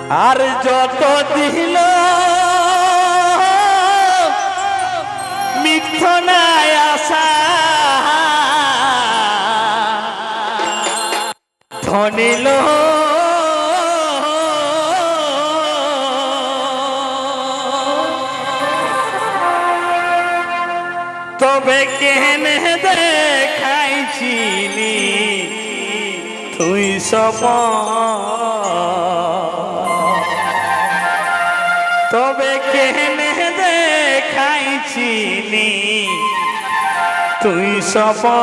আর যত দিল মিথ্যনায় আশা ধনিল তবে কেনে দেখাইছিলি তুই সপন তবে কেনে দেখাইছিলি তুই সপন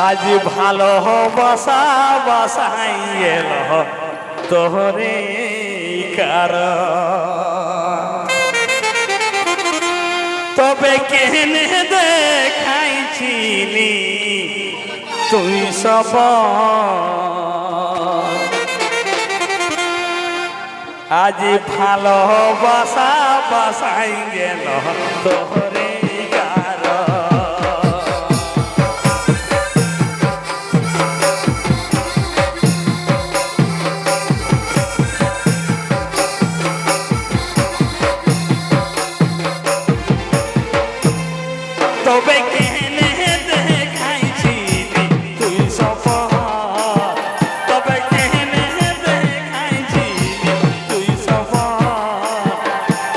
আজ ভালোবাসা বাসাই এল তোহরে কারণ তবে কেনে দেখাইছিলি তুই সপন আজ ভালোবাসা বাসাই গেল তোহরে তবে কেনে দেখাইছিলি তুই সপন তবে কেনে দেখাইছিলি তুই সপন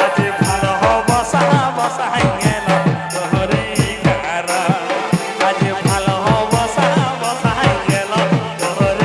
আজ ভালোবাসা বাসাই গেল তোহরে কারণ আজ ভালোবাসা বাসাই গেল তোহরে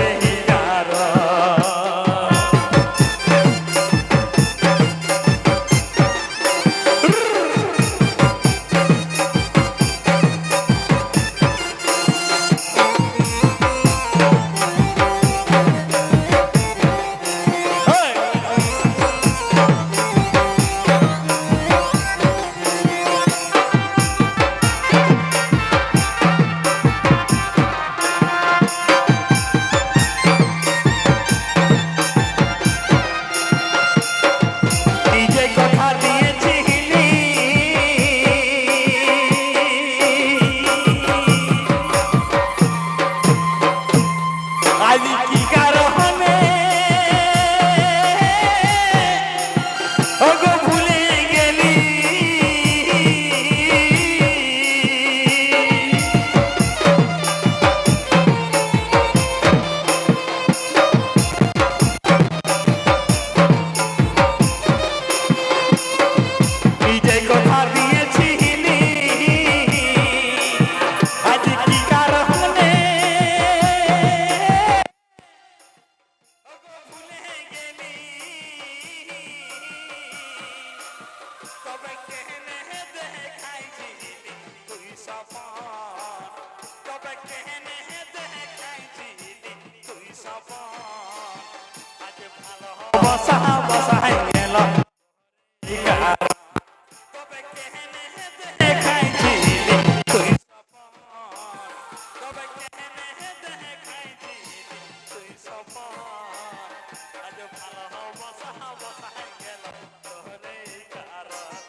কারণ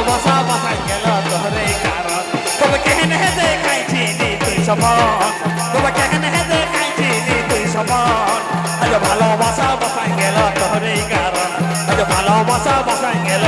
ভালোবাসা বাসায় গেল তোরে কারণ তবে কেন দেখাইছি নি তুই সফল তবে কেন দেখাইছি নি তুই সফল আজ ভালোবাসা বাসায় গেল তোরে কারণ আজ ভালোবাসা বাসায় গেল